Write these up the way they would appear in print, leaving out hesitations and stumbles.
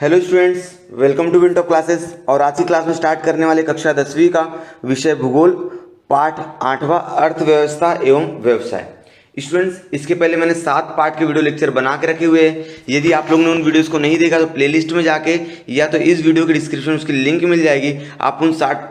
Hello students, welcome to Wintop classes. और आज की क्लास में स्टार्ट करने वाले कक्षा 10वीं का विषय भूगोल, पाठ 8वां अर्थव्यवस्था एवं व्यवसाय। स्टूडेंट्स, इसके पहले मैंने 7 पार्ट के वीडियो लेक्चर बना के रखे हुए हैं। यदि आप लोगों ने उन वीडियोस को नहीं देखा तो प्लेलिस्ट में जाके या तो इस वीडियो के डिस्क्रिप्शन में उसकी लिंक मिल जाएगी, आप उन 7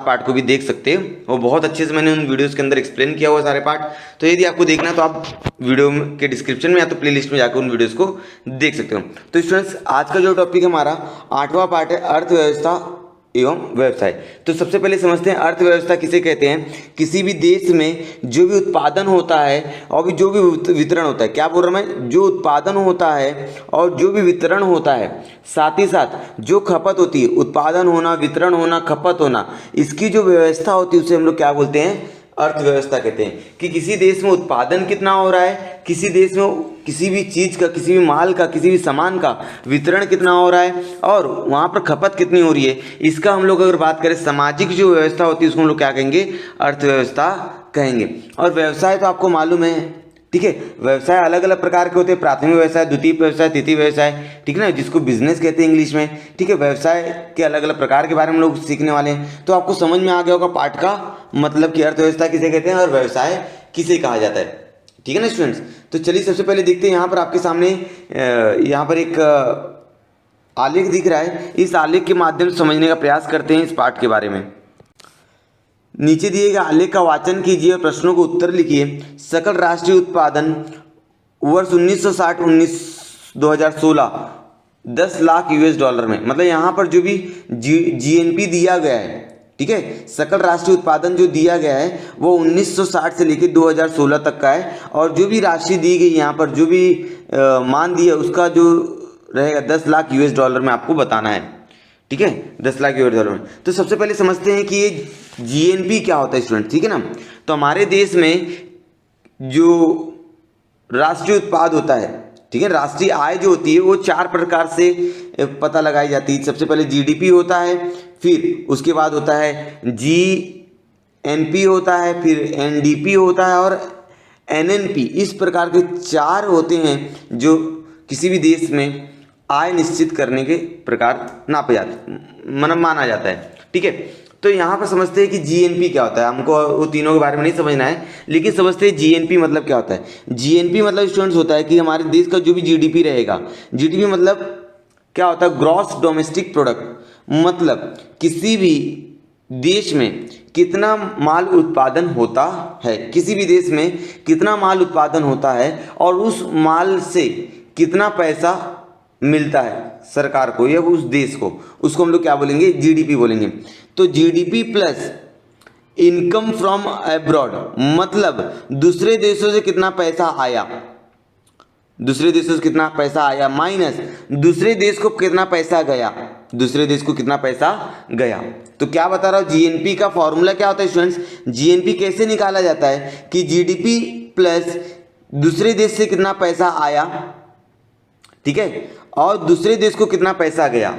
पार्ट को भी देख सकते हो। वो बहुत अच्छे से मैंने उन वीडियोस के अंदर एक्सप्लेन किया हुआ सारे पार्ट। तो यदि आपको देखना है तो आप वीडियो के डिस्क्रिप्शन में या तो प्लेलिस्ट में जाकर उन वीडियोस को देख सकते हो। तो स्टूडेंट्स, आज का जो टॉपिक है हमारा 8वां पार्ट है अर्थव्यवस्था एवं व्यवसाय। तो सबसे पहले समझते हैं अर्थव्यवस्था किसे कहते हैं। किसी भी देश में जो भी उत्पादन होता है और भी जो भी वितरण होता है, क्या बोल रहा मैं, जो उत्पादन होता है और जो भी वितरण होता है, साथ ही साथ जो खपत होती है, उत्पादन होना, वितरण होना, खपत होना, इसकी जो व्यवस्था होती है उसे हम लोग क्या बोलते हैं, अर्थव्यवस्था कहते हैं। कि किसी देश में उत्पादन कितना हो रहा है, किसी देश में किसी भी चीज़ का, किसी भी माल का, किसी भी सामान का वितरण कितना हो रहा है और वहाँ पर खपत कितनी हो रही है, इसका हम लोग अगर बात करें सामाजिक जो व्यवस्था होती है उसको हम लोग क्या कहेंगे, अर्थव्यवस्था कहेंगे। और व्यवसाय तो आपको मालूम है, ठीक है। व्यवसाय अलग अलग प्रकार के होते हैं, प्राथमिक व्यवसाय, द्वितीय व्यवसाय, तृतीय व्यवसाय, ठीक है ना, जिसको बिजनेस कहते हैं इंग्लिश में, ठीक है। व्यवसाय के अलग अलग प्रकार के बारे में लोग सीखने वाले हैं। तो आपको समझ में आ गया होगा पाठ का मतलब कि अर्थव्यवस्था किसे कहते हैं और व्यवसाय किसे कहा जाता है, ठीक है ना स्टूडेंट्स। तो चलिए सबसे पहले देखते हैं, यहाँ पर आपके सामने यहाँ पर एक आलेख दिख रहा है। इस आलेख के माध्यम से समझने का प्रयास करते हैं इस पाठ के बारे में। नीचे दिए गए आलेख का वाचन कीजिए और प्रश्नों को उत्तर लिखिए। सकल राष्ट्रीय उत्पादन वर्ष 1960-2016 10 लाख यूएस डॉलर में, मतलब यहाँ पर जो भी जीएनपी दिया गया है, ठीक है, सकल राष्ट्रीय उत्पादन जो दिया गया है वो 1960 से लेकर 2016 तक का है। और जो भी राशि दी गई यहाँ पर, जो भी मान दिया उसका जो रहेगा 10 लाख यूएस डॉलर में आपको बताना है, ठीक है, 10 लाख यूएस डॉलर में। तो सबसे पहले समझते हैं कि ये जीएनपी क्या होता है स्टूडेंट, ठीक है ना। तो हमारे देश में जो राष्ट्रीय उत्पाद होता है, ठीक है, राष्ट्रीय आय जो होती है वो 4 प्रकार से पता लगाई जाती है। सबसे पहले जीडीपी होता है, फिर उसके बाद होता है जीएनपी होता है, फिर एनडीपी होता है और एनएनपी। इस प्रकार के 4 होते हैं जो किसी भी देश में आय निश्चित करने के प्रकार नापे जाते, मतलब माना जाता है, ठीक है। तो यहाँ पर समझते हैं कि जीएनपी क्या होता है। हमको वो तीनों के बारे में नहीं समझना है, लेकिन समझते हैं जीएनपी मतलब क्या होता है। जीएनपी मतलब स्टूडेंट्स होता है कि हमारे देश का जो भी जीडीपी रहेगा, जीडीपी मतलब क्या होता है, ग्रॉस डोमेस्टिक प्रोडक्ट, मतलब किसी भी देश में कितना माल उत्पादन होता है, किसी भी देश में कितना माल उत्पादन होता है और उस माल से कितना पैसा मिलता है सरकार को या उस देश को, उसको हम लोग क्या बोलेंगे, जीडीपी बोलेंगे। तो GDP plus income from abroad, मतलब दूसरे देशों से कितना पैसा आया, दूसरे देशों से कितना पैसा आया, माइनस दूसरे देश को कितना पैसा गया, दूसरे देश को कितना पैसा गया। तो क्या बता रहा हूं, जीएनपी का फॉर्मूला क्या होता है स्टूडेंट्स। जीएनपी कैसे निकाला जाता है कि जीडीपी प्लस दूसरे देश से कितना पैसा आया, ठीक है, और दूसरे देश को कितना पैसा गया।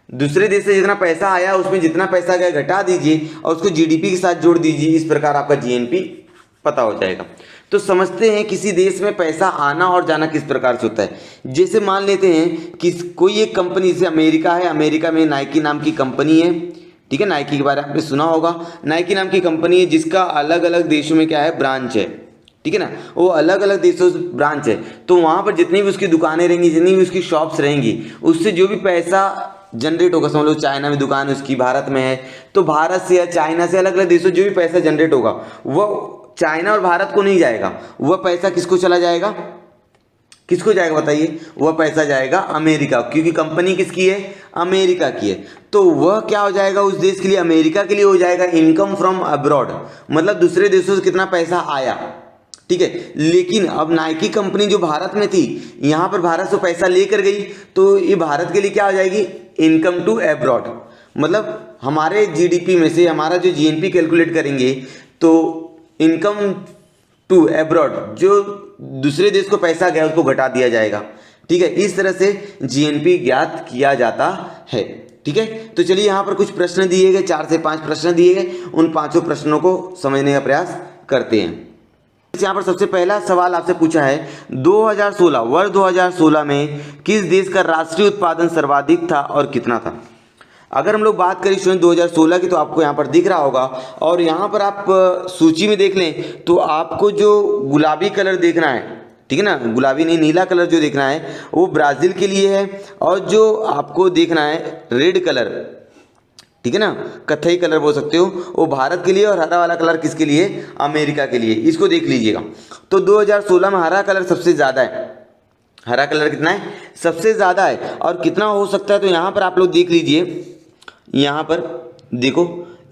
दूसरे देश से जितना पैसा आया उसमें जितना पैसा गया घटा दीजिए और उसको जीडीपी के साथ जोड़ दीजिए। इस प्रकार आपका जीएनपी पता हो जाएगा। तो समझते हैं किसी देश में पैसा आना और जाना किस प्रकार से होता है। जैसे मान लेते हैं कि कोई एक कंपनी, जैसे अमेरिका है, अमेरिका में नाइकी नाम की कंपनी है, ठीक है, नाइकी के बारे में आपने सुना होगा। नाइकी नाम की कंपनी है जिसका अलग अलग देशों में क्या है, ब्रांच है, ठीक है ना, वो अलग अलग देशों से ब्रांच है। तो वहाँ पर जितनी भी उसकी दुकानें रहेंगी, जितनी भी उसकी शॉप्स रहेंगी, उससे जो भी पैसा जनरेट होगा, समझ लो चाइना में दुकान है उसकी, भारत में है, तो भारत से या चाइना से अलग अलग देशों जो भी पैसा जनरेट होगा वो चाइना और भारत को नहीं जाएगा, वह पैसा किसको चला जाएगा, किसको जाएगा बताइए, वह पैसा जाएगा अमेरिका, क्योंकि कंपनी किसकी है, अमेरिका की है। तो वह क्या हो जाएगा उस देश के लिए, अमेरिका के लिए हो जाएगा इनकम फ्रॉम अब्रॉड, मतलब दूसरे देशों से कितना पैसा आया, ठीक है। लेकिन अब नाइकी कंपनी जो भारत में थी, यहाँ पर भारत से पैसा लेकर गई, तो ये भारत के लिए क्या हो जाएगी, इनकम टू अब्रॉड, मतलब हमारे जीडीपी में से हमारा जो जीएनपी कैलकुलेट करेंगे तो इनकम टू अब्रॉड, जो दूसरे देश को पैसा गया उसको घटा दिया जाएगा, ठीक है। इस तरह से जीएनपी ज्ञात किया जाता है, ठीक है। तो चलिए यहाँ पर कुछ प्रश्न दिए गए, 4 से 5 प्रश्न दिए गए, उन 5 प्रश्नों को समझने का प्रयास करते हैं। यहाँ पर सबसे पहला सवाल आपसे पूछा है 2016 वर्ष 2016 में किस देश का राष्ट्रीय उत्पादन सर्वाधिक था और कितना था। अगर हम लोग बात करें स्टूडेंट 2016 की तो आपको यहाँ पर दिख रहा होगा, और यहाँ पर आप सूची में देख लें तो आपको जो गुलाबी कलर देखना है, ठीक है ना, गुलाबी नहीं नीला कलर जो देखना है वो ब्राज़ील के लिए है, और जो आपको देखना है रेड कलर, ठीक है ना, कत्थई कलर बोल सकते हो, वो भारत के लिए, और हरा वाला कलर किसके लिए, अमेरिका के लिए। इसको देख लीजिएगा। तो 2016 में हरा कलर सबसे ज़्यादा है, हरा कलर कितना है, सबसे ज़्यादा है। और कितना हो सकता है तो यहाँ पर आप लोग देख लीजिए, यहाँ पर देखो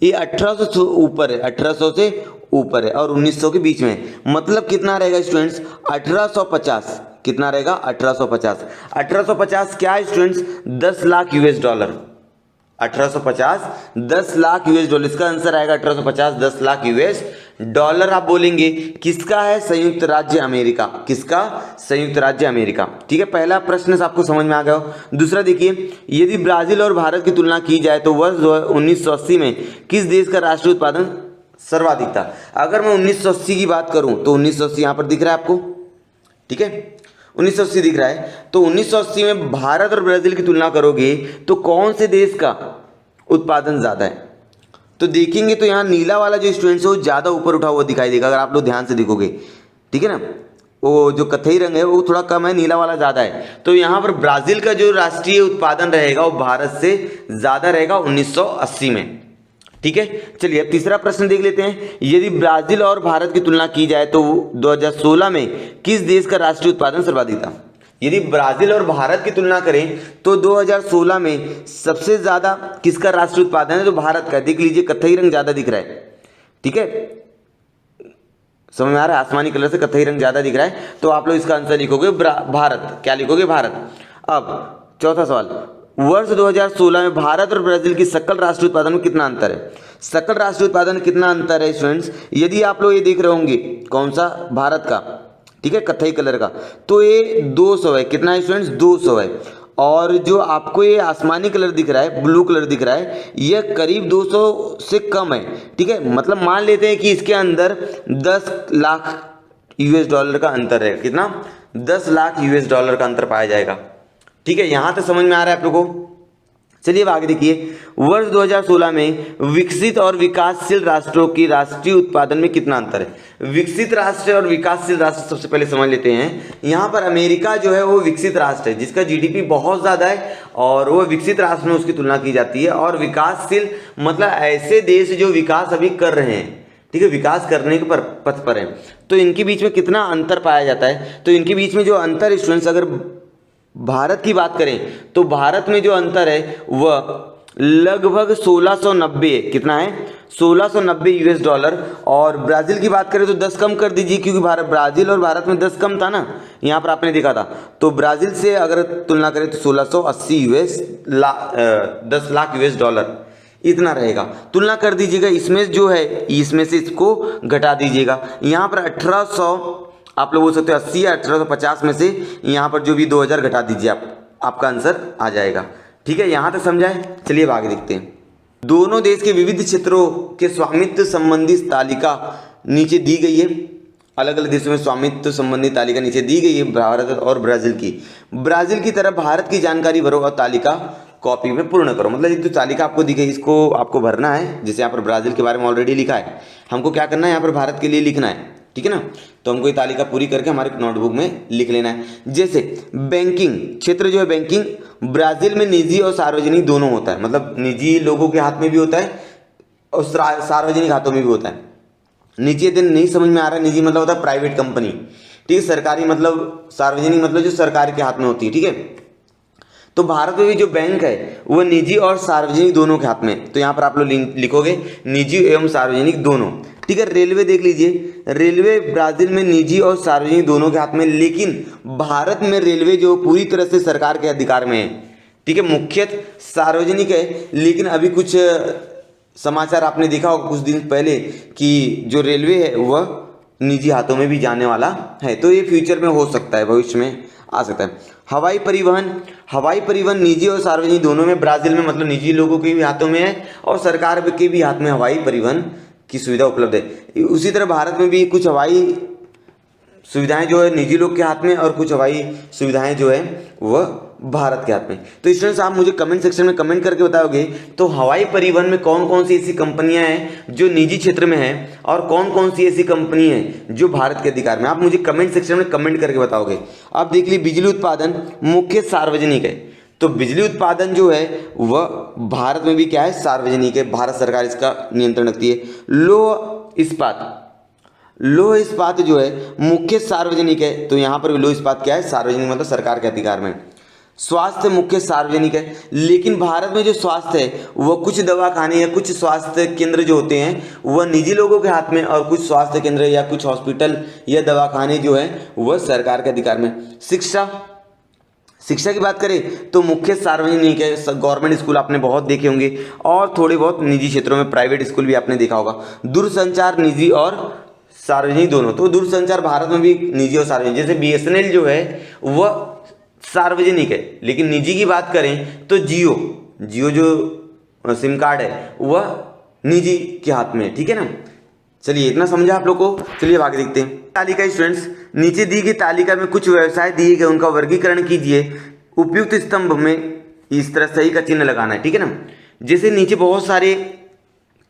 ये 1800 से ऊपर है, 1800 से ऊपर है और 1900 के बीच में है। मतलब कितना रहेगा स्टूडेंट्स, 1850। कितना रहेगा, 1850। 1850 क्या है students, 10 lakh US dollar. 1850 10 lakh US dollar, इसका आंसर आएगा 1850 10 लाख यूएस डॉलर। आप बोलेंगे किसका है, संयुक्त राज्य अमेरिका। किसका, संयुक्त राज्य अमेरिका। ठीक है, पहला प्रश्न से आपको समझ में आ गया हो। दूसरा देखिए, यदि ब्राजील और भारत की तुलना की जाए तो वर्ष 1980 में किस देश का राष्ट्रीय उत्पादन सर्वाधिक था। अगर मैं 1980 की बात करूं तो 1980 यहां पर दिख रहा है आपको, ठीक है, 1980 दिख रहा है। तो 1980 में भारत और ब्राजील की तुलना करोगे तो कौन से देश का उत्पादन ज़्यादा है। तो देखेंगे तो यहाँ नीला वाला जो स्टूडेंट्स है वो ज़्यादा ऊपर उठा हुआ दिखाई देगा, अगर आप लोग ध्यान से देखोगे, ठीक है ना। वो जो कत्थई रंग है वो थोड़ा कम है, नीला वाला ज़्यादा है। तो यहाँ पर ब्राज़ील का जो राष्ट्रीय उत्पादन रहेगा वो भारत से ज़्यादा रहेगा 1980 में। ठीक है, चलिए अब तीसरा प्रश्न देख लेते हैं। यदि ब्राजील और भारत की तुलना की जाए तो 2016 में किस देश का राष्ट्रीय उत्पादन सर्वाधिक था। यदि ब्राजील और भारत की तुलना करें तो 2016 में सबसे ज़्यादा किसका राष्ट्रीय उत्पादन है, तो भारत का। देख लीजिए कत्थई रंग ज़्यादा दिख रहा है, ठीक है, समझ में आ रहा है, आसमानी कलर से कत्थई रंग ज़्यादा दिख रहा है, तो आप लोग इसका आंसर लिखोगे भारत। क्या लिखोगे, भारत। अब चौथा सवाल, वर्ष 2016 में भारत और ब्राजील की सकल राष्ट्रीय उत्पादन में कितना अंतर है। सकल राष्ट्रीय उत्पादन में कितना अंतर है स्टूडेंट्स, यदि आप लोग ये देख रहे होंगे, कौन सा, भारत का, ठीक है, कत्थई कलर का, तो ये 200 है। कितना है स्टूडेंट्स, 200 है। और जो आपको ये आसमानी कलर दिख रहा है, ब्लू कलर दिख रहा है, यह करीब 200 से कम है। ठीक है, मतलब मान लेते हैं कि इसके अंदर 10 लाख यूएस डॉलर का अंतर है। कितना, 10 लाख यूएस डॉलर का अंतर पाया जाएगा। ठीक है, यहां तक समझ में आ रहा है आप लोगों को। चलिए अब आगे देखिए, वर्ष 2016 में विकसित और विकासशील राष्ट्रों की राष्ट्रीय उत्पादन में कितना अंतर है। विकसित राष्ट्र और विकासशील राष्ट्र सबसे पहले समझ लेते हैं। यहाँ पर अमेरिका जो है वो विकसित राष्ट्र है, जिसका जीडीपी बहुत ज़्यादा है, और वो विकसित राष्ट्र में उसकी तुलना की जाती है। और विकासशील मतलब ऐसे देश जो विकास अभी कर रहे हैं, ठीक है, विकास करने के पथ पर है। तो इनके बीच में कितना अंतर पाया जाता है, तो इनके बीच में जो अंतर स्टूडेंट्स, अगर भारत की बात करें तो भारत में जो अंतर है वह लगभग 1690 है। कितना है, 1690 यूएस डॉलर। और ब्राजील की बात करें तो 10 कम कर दीजिए, क्योंकि ब्राजील और भारत में 10 कम था ना, यहाँ पर आपने देखा था। तो ब्राजील से अगर तुलना करें तो 1680 यूएस 10 लाख यूएस डॉलर इतना रहेगा। तुलना कर दीजिएगा, इसमें जो है इसमें से इसको घटा दीजिएगा। यहाँ पर 1800 आप लोग बोल सकते हो 80 या 1850 में से यहाँ पर जो भी 2000 घटा दीजिए, आपका आंसर आ जाएगा। ठीक है, यहाँ तक समझा है। चलिए अब आगे देखते हैं। दोनों देश के विविध क्षेत्रों के स्वामित्व संबंधी तालिका नीचे दी गई है। अलग अलग देशों में स्वामित्व संबंधी तालिका नीचे दी गई है, भारत और ब्राजील की। ब्राजील की तरफ भारत की जानकारी भरो और तालिका कॉपी में पूर्ण करो। मतलब एक तो तालिका आपको दी गई, इसको आपको भरना है। जैसे यहाँ पर ब्राजील के बारे में ऑलरेडी लिखा है, हमको क्या करना है, यहाँ पर भारत के लिए लिखना है। ठीक है ना, तो हमको ये तालिका पूरी करके हमारे नोटबुक में लिख लेना है। जैसे बैंकिंग क्षेत्र जो है, बैंकिंग ब्राजील में निजी और सार्वजनिक दोनों होता है। मतलब निजी लोगों के हाथ में भी होता है और सार्वजनिक हाथों में भी होता है। निजी दिन नहीं समझ में आ रहा है, निजी मतलब होता है प्राइवेट कंपनी, ठीक है। सरकारी मतलब, सार्वजनिक मतलब जो सरकार के हाथ में होती है, ठीक है। तो भारत में भी जो बैंक है वो निजी और सार्वजनिक दोनों के हाथ में। तो यहाँ पर आप लोग लिखोगे निजी एवं सार्वजनिक दोनों। ठीक है, रेलवे देख लीजिए, रेलवे ब्राजील में निजी और सार्वजनिक दोनों के हाथ में, लेकिन भारत में रेलवे जो पूरी तरह से सरकार के अधिकार में है। ठीक है, मुख्यतः सार्वजनिक है, लेकिन अभी कुछ समाचार आपने देखा होगा कुछ दिन पहले कि जो रेलवे है वह निजी हाथों में भी जाने वाला है। तो ये फ्यूचर में हो सकता है, भविष्य में आ सकता है। हवाई परिवहन निजी और सार्वजनिक दोनों में, ब्राजील में मतलब निजी लोगों के भी हाथों में है और सरकार के भी हाथ में हवाई परिवहन की सुविधा उपलब्ध है। उसी तरह भारत में भी कुछ हवाई सुविधाएं जो है निजी लोग के हाथ में और कुछ हवाई सुविधाएं जो है वह भारत के हाथ में। तो स्टूडेंट्स आप मुझे कमेंट सेक्शन में कमेंट करके बताओगे तो हवाई परिवहन में कौन कौन सी ऐसी कंपनियां हैं जो निजी क्षेत्र में हैं और कौन कौन सी ऐसी कंपनी है जो भारत के अधिकार में। आप मुझे कमेंट सेक्शन में कमेंट करके बताओगे। आप देख लीजिए बिजली उत्पादन मुख्य सार्वजनिक है, तो बिजली उत्पादन जो है वह भारत में भी क्या है, सार्वजनिक है, भारत सरकार इसका नियंत्रण रखती है। लौह इस्पात जो है मुख्य सार्वजनिक है, तो यहाँ पर भी लौह इस्पात क्या है, सार्वजनिक, मतलब सरकार के अधिकार में। स्वास्थ्य मुख्य सार्वजनिक है, लेकिन भारत में जो स्वास्थ्य है वह कुछ दवाखाने या कुछ स्वास्थ्य केंद्र जो होते हैं वह निजी लोगों के हाथ में और कुछ स्वास्थ्य केंद्र या कुछ हॉस्पिटल या दवाखाने जो है वह सरकार के अधिकार में। शिक्षा की बात करें तो मुख्य सार्वजनिक है, गवर्नमेंट स्कूल आपने बहुत देखे होंगे और थोड़े बहुत निजी क्षेत्रों में प्राइवेट स्कूल भी आपने देखा होगा। दूरसंचार निजी और सार्वजनिक दोनों, तो दूरसंचार भारत में भी निजी और सार्वजनिक, जैसे BSNL जो है वह सार्वजनिक है, लेकिन निजी की बात करें तो जियो जो सिम कार्ड है वह निजी के हाथ में है, ठीक है ना। चलिए इतना समझा आप लोग को। चलिए आगे देखते हैं तालिका। स्टूडेंट्स नीचे दी गई तालिका में कुछ व्यवसाय दिए गए, उनका वर्गीकरण कीजिए। उपयुक्त स्तंभ में इस तरह सही का चिन्ह लगाना है, ठीक है ना। जैसे नीचे बहुत सारे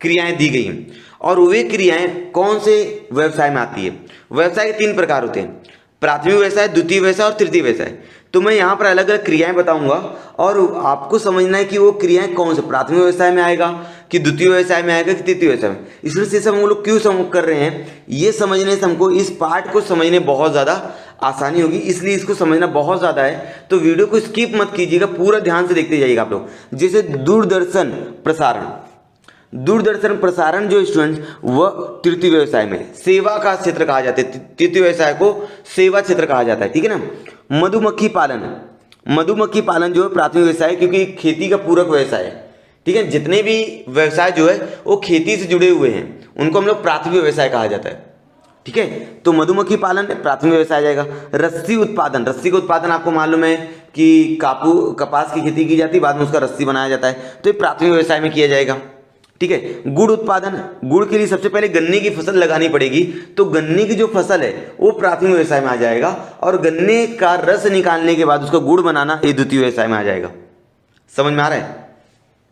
क्रियाएं दी गई हैं और वे क्रियाएं कौन से व्यवसाय में आती है। व्यवसाय के 3 प्रकार होते हैं, प्राथमिक व्यवसाय, द्वितीय व्यवसाय और तृतीय व्यवसाय। तो मैं यहाँ पर अलग अलग क्रियाएं बताऊंगा और आपको समझना है कि वो क्रियाएं कौन से प्राथमिक व्यवसाय में आएगा कि द्वितीय व्यवसाय में आएगा कि तृतीय व्यवसाय में। इसलिए से सब हम लोग क्यों कर रहे हैं, ये समझने से हमको इस पार्ट को समझने बहुत ज़्यादा आसानी होगी, इसलिए इसको समझना बहुत ज़्यादा है। तो वीडियो को स्किप मत कीजिएगा, पूरा ध्यान से देखते जाइएगा आप लोग। जैसे दूरदर्शन प्रसारण जो स्टूडेंट वह तृतीय व्यवसाय में, सेवा का क्षेत्र कहा जाता है, तृतीय व्यवसाय को सेवा क्षेत्र कहा जाता है, ठीक है ना। मधुमक्खी पालन जो है प्राथमिक व्यवसाय है, क्योंकि खेती का पूरक व्यवसाय है, ठीक है। जितने भी व्यवसाय जो है वो खेती से जुड़े हुए हैं उनको हम लोग प्राथमिक व्यवसाय कहा जाता है, ठीक है। तो मधुमक्खी पालन प्राथमिक व्यवसाय आ जाएगा। रस्सी का उत्पादन आपको मालूम है कि कपास की खेती की जाती है, बाद में उसका रस्सी बनाया जाता है, तो ये प्राथमिक व्यवसाय में किया जाएगा, ठीक है। गुड़ उत्पादन, गुड़ के लिए सबसे पहले गन्ने की फसल लगानी पड़ेगी, तो गन्ने की जो फसल है वो प्राथमिक व्यवसाय में आ जाएगा और गन्ने का रस निकालने के बाद उसका गुड़ बनाना ये द्वितीय व्यवसाय में आ जाएगा। समझ में आ रहा है।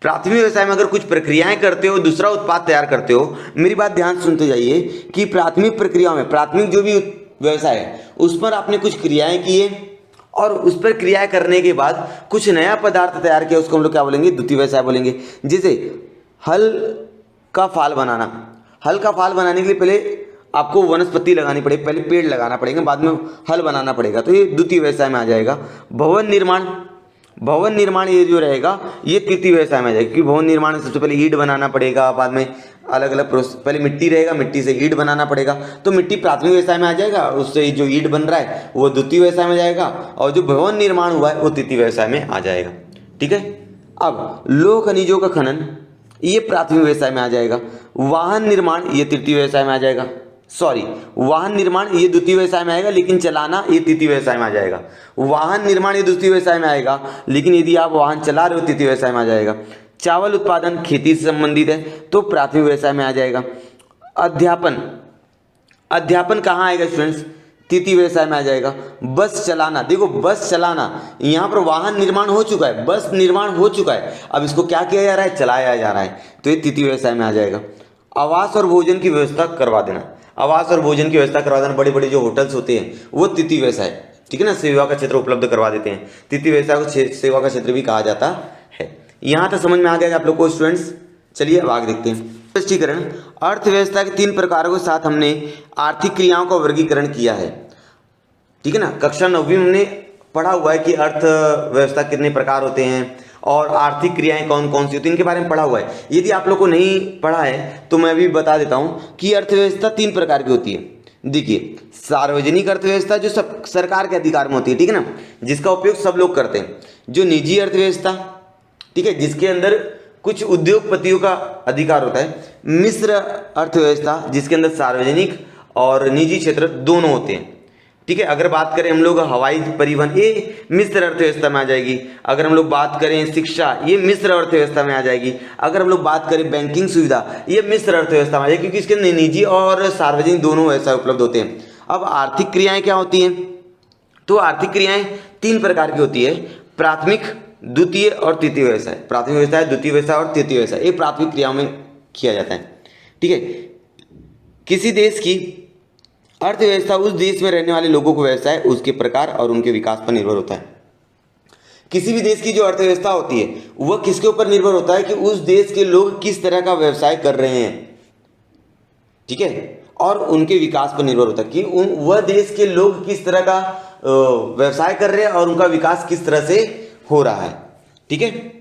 प्राथमिक व्यवसाय में अगर कुछ प्रक्रियाएं करते हो, दूसरा उत्पाद तैयार करते हो, मेरी बात ध्यान सुनते जाइए कि प्राथमिक प्रक्रियाओं में, प्राथमिक जो भी व्यवसाय है उस पर आपने कुछ क्रियाएं की है और उस पर क्रियाएं करने के बाद कुछ नया पदार्थ तैयार किया, उसको हम लोग क्या बोलेंगे, द्वितीय व्यवसाय बोलेंगे। जैसे हल का फाल बनाने के लिए पहले आपको वनस्पति लगानी पड़ेगी, पहले पेड़ लगाना पड़ेगा, बाद में हल बनाना पड़ेगा, तो ये द्वितीय व्यवसाय में आ जाएगा। भवन निर्माण ये जो रहेगा ये तृतीय व्यवसाय में आ जाएगा, क्योंकि भवन निर्माण में सबसे पहले ईंट बनाना पड़ेगा, बाद में अलग अलग प्रोसेस, पहले मिट्टी रहेगा, मिट्टी से ईंट बनाना पड़ेगा, तो मिट्टी प्राथमिक व्यवसाय में आ जाएगा, उससे जो ईंट बन रहा है वो द्वितीय व्यवसाय में जाएगा और जो भवन निर्माण हुआ है वो तृतीय व्यवसाय में आ जाएगा, ठीक है। अब लौह खनिजों का खनन ये प्राथमिक व्यवसाय में आ जाएगा। वाहन निर्माण ये तृतीय व्यवसाय में आ जाएगा, वाहन निर्माण ये द्वितीय व्यवसाय में आएगा, लेकिन चलाना ये तृतीय व्यवसाय में आ जाएगा। वाहन निर्माण ये द्वितीय व्यवसाय में आएगा, लेकिन यदि आप वाहन चला रहे हो तृतीय व्यवसाय में आ जाएगा। चावल उत्पादन खेती से संबंधित है तो प्राथमिक व्यवसाय में आ जाएगा। अध्यापन कहाँ आएगा स्टूडेंट्स, तृतीय व्यवसाय में आ जाएगा। बस चलाना, देखो बस चलाना, यहाँ पर वाहन निर्माण हो चुका है, बस निर्माण हो चुका है, अब इसको क्या किया जा रहा है, चलाया जा रहा है, तो ये तृतीय व्यवसाय में आ जाएगा। आवास और भोजन की व्यवस्था करवा देना, बड़े बड़े जो होटल्स होते हैं वो तृतीय व्यवसाय, ठीक है ना, सेवा का क्षेत्र उपलब्ध करवा देते हैं, तृतीय व्यवसाय को सेवा का क्षेत्र भी कहा जाता है। यहाँ तक समझ में आ गया आप लोग को स्टूडेंट्स। चलिए अब आगे देखते हैं। स्पष्टीकरण, अर्थव्यवस्था के 3 प्रकारों के साथ हमने आर्थिक क्रियाओं का वर्गीकरण किया है, ठीक है ना। कक्षा 9वीं में हमने पढ़ा हुआ है कि अर्थव्यवस्था कितने प्रकार होते हैं और आर्थिक क्रियाएं कौन कौन सी होती हैं, इनके बारे में पढ़ा हुआ है। यदि आप लोग को नहीं पढ़ा है तो मैं भी बता देता हूँ कि अर्थव्यवस्था 3 प्रकार की होती है। देखिए, सार्वजनिक अर्थव्यवस्था जो सब सरकार के अधिकार में होती है, ठीक है ना, जिसका उपयोग सब लोग करते हैं। जो निजी अर्थव्यवस्था, ठीक है, जिसके अंदर कुछ उद्योगपतियों का अधिकार होता है। मिश्र अर्थव्यवस्था, जिसके अंदर सार्वजनिक और निजी क्षेत्र दोनों होते हैं, ठीक है। अगर बात करें हम लोग हवाई परिवहन, ये मिश्र अर्थव्यवस्था में आ जाएगी। अगर हम लोग बात करें शिक्षा, ये मिश्र अर्थव्यवस्था में आ जाएगी। अगर हम लोग बात करें बैंकिंग सुविधा, ये मिश्र अर्थव्यवस्था में आ जाएगी, क्योंकि इसके अंदर निजी और सार्वजनिक दोनों व्यवसाय उपलब्ध होते हैं। अब आर्थिक क्रियाएं क्या होती हैं? तो आर्थिक क्रियाएं 3 प्रकार की होती है, प्राथमिक, द्वितीय और तृतीय व्यवसाय। प्राथमिक व्यवसाय, द्वितीय व्यवसाय और तृतीय व्यवसाय, ये प्राथमिक क्रियाओं में किया जाता है। ठीक है, किसी देश की अर्थव्यवस्था उस देश में रहने वाले लोगों को व्यवसाय, उसके प्रकार और उनके विकास पर निर्भर होता है। किसी भी देश की जो अर्थव्यवस्था होती है वह किसके ऊपर निर्भर होता है कि उस देश के लोग किस तरह का व्यवसाय कर रहे हैं। ठीक है, और उनके विकास पर निर्भर होता है कि वह देश के लोग किस तरह का व्यवसाय कर रहे हैं और उनका विकास किस तरह से हो रहा है। ठीक है,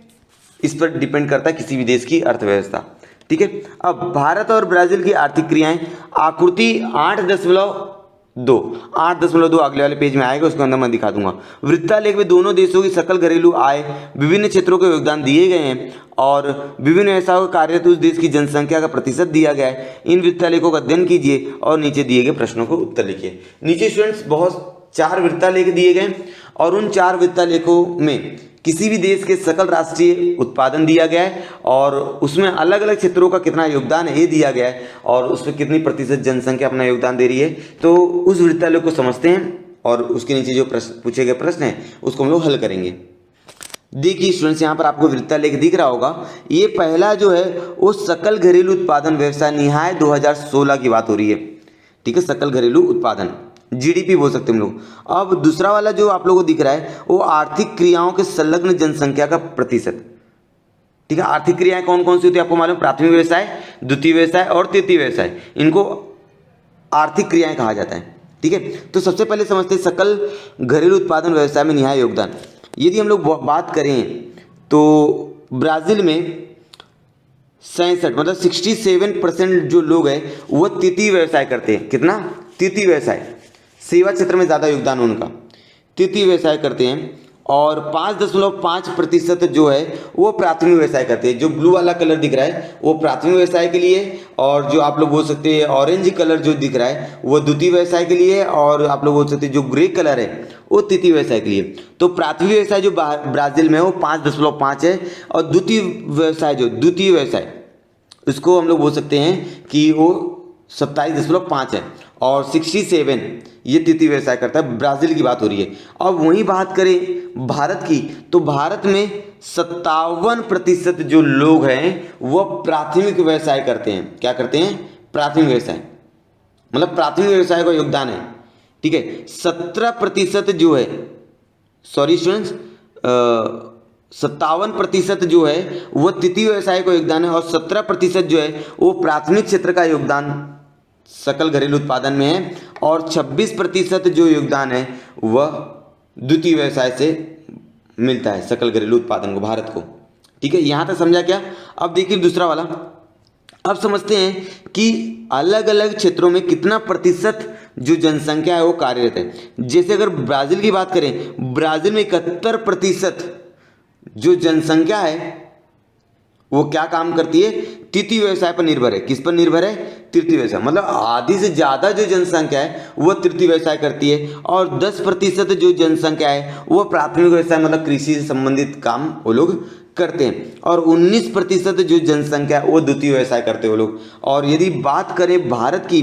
इस पर डिपेंड करता है किसी भी देश की अर्थव्यवस्था। ठीक है, अब भारत और ब्राजील की आर्थिक क्रियाएं आकृति 8.2 अगले वाले पेज में आएगा, उसके अंदर मैं दिखा दूंगा। वृत्तालेख में दोनों देशों की सकल घरेलू आय, विभिन्न क्षेत्रों के योगदान दिए गए हैं और विभिन्न व्यवसायों में कार्यरत उस देश की जनसंख्या का प्रतिशत दिया गया है। इन वृत्तालेखों का अध्ययन कीजिए और नीचे दिए गए प्रश्नों को उत्तर लिखिए। नीचे स्टूडेंट्स बहुत 4 वृत्तालेख दिए गए और उन 4 वृत्तालेखों में किसी भी देश के सकल राष्ट्रीय उत्पादन दिया गया है और उसमें अलग अलग क्षेत्रों का कितना योगदान है ये दिया गया है और उसमें कितनी प्रतिशत जनसंख्या अपना योगदान दे रही है। तो उस वृत्तालेख को समझते हैं और उसके नीचे जो प्रश्न पूछे गए प्रश्न है उसको हम लोग हल करेंगे। देखिए स्टूडेंट्स, यहाँ पर आपको वृत्तालेख दिख रहा होगा। ये पहला जो है वो सकल घरेलू उत्पादन व्यवसाय निहाय 2016 की बात हो रही है। ठीक है, सकल घरेलू उत्पादन, जीडीपी बोल सकते हैं हम लोग। अब दूसरा वाला जो आप लोगों को दिख रहा है वो आर्थिक क्रियाओं के संलग्न जनसंख्या का प्रतिशत। ठीक है, आर्थिक क्रियाएं कौन कौन सी होती है आपको मालूम? प्राथमिक व्यवसाय, द्वितीय व्यवसाय और तृतीय व्यवसाय, इनको आर्थिक क्रियाएं कहा जाता है। ठीक है, तो सबसे पहले समझते हैं सकल घरेलू उत्पादन व्यवसाय में निहाय योगदान। यदि हम लोग बात करें तो ब्राजील में 67 मतलब 67% जो लोग हैं वो तृतीय व्यवसाय करते हैं। कितना? तृतीय व्यवसाय, सेवा क्षेत्र में ज़्यादा योगदान उनका, तृतीय व्यवसाय करते हैं और 5.5% जो है वो प्राथमिक व्यवसाय करते हैं। जो ब्लू वाला कलर दिख रहा है वो प्राथमिक व्यवसाय के लिए और जो आप लोग बोल सकते हैं ऑरेंज कलर जो दिख रहा है वो द्वितीय व्यवसाय के लिए और आप लोग बोल सकते हैं जो ग्रे कलर है वो तृतीय व्यवसाय के लिए। तो प्राथमिक व्यवसाय जो ब्राजील में है वो 5.5 है और द्वितीय व्यवसाय जो द्वितीय व्यवसाय उसको हम लोग बोल सकते हैं कि वो 27.5 है और 67 ये तृतीय व्यवसाय करता है। ब्राजील की बात हो रही है। अब वहीं बात करें भारत की तो भारत में 57% जो लोग हैं वह प्राथमिक व्यवसाय करते हैं। क्या करते हैं? प्राथमिक व्यवसाय, मतलब प्राथमिक व्यवसाय का योगदान है। ठीक है, 17% जो है, सॉरी स्टूडेंट्स, 57% जो है वह तृतीय व्यवसाय का योगदान है और 17% जो है वो प्राथमिक क्षेत्र का योगदान सकल घरेलू उत्पादन में है और 26% जो योगदान है वह द्वितीय व्यवसाय से मिलता है सकल घरेलू उत्पादन को, भारत को। ठीक है, यहाँ तक समझा क्या? अब देखिए दूसरा वाला, अब समझते हैं कि अलग अलग क्षेत्रों में कितना प्रतिशत जो जनसंख्या है वो कार्यरत है। जैसे अगर ब्राजील की बात करें, ब्राजील में 71% जो जनसंख्या है वो क्या काम करती है? तृतीय व्यवसाय पर निर्भर है। किस पर निर्भर है? तृतीय व्यवसाय, मतलब आधी से ज़्यादा जो जनसंख्या है वह तृतीय व्यवसाय करती है और 10% जो जनसंख्या है वह प्राथमिक व्यवसाय मतलब कृषि से संबंधित काम वो लोग करते हैं और 19% जो जनसंख्या है वो द्वितीय व्यवसाय करते हैं वो लोग। और यदि बात करें भारत की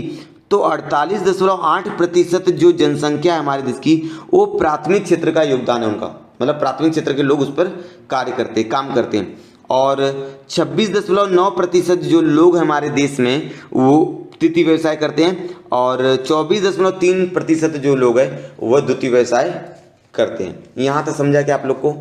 तो 48.8% जो जनसंख्या है हमारे देश की वो प्राथमिक क्षेत्र का योगदान है उनका, मतलब प्राथमिक क्षेत्र के लोग उस पर कार्य करते हैं, काम करते हैं। और 26.9% जो लोग हमारे देश में वो तृतीय व्यवसाय करते हैं और 24.3% जो लोग हैं वह द्वितीय व्यवसाय करते हैं। यहाँ तक समझा क्या आप लोग को?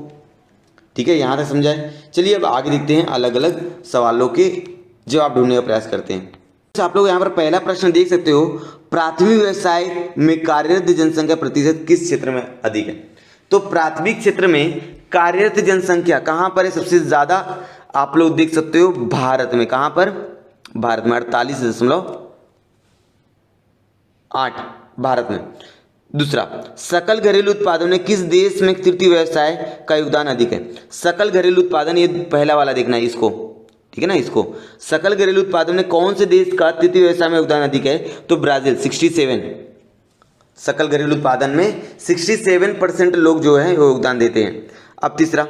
ठीक है, यहाँ तक समझा है। चलिए अब आगे देखते हैं, अलग अलग सवालों के जवाब ढूंढने का प्रयास करते हैं। आप लोग यहाँ पर पहला प्रश्न देख सकते हो, प्राथमिक व्यवसाय में कार्यरत जनसंख्या प्रतिशत किस क्षेत्र में अधिक है? तो प्राथमिक क्षेत्र में कार्यरत जनसंख्या कहाँ पर है सबसे ज़्यादा? आप लोग देख सकते हो भारत में। कहाँ पर? भारत में 48.8 भारत में। दूसरा, सकल घरेलू उत्पादन में किस देश में तृतीय व्यवसाय का योगदान अधिक है? सकल घरेलू उत्पादन, ये पहला वाला देखना है इसको, ठीक है ना, इसको सकल घरेलू उत्पादन में कौन से देश का तृतीय व्यवसाय में योगदान अधिक है? तो ब्राजील 67, सकल घरेलू उत्पादन में 67% लोग जो है वो योगदान देते हैं। अब तीसरा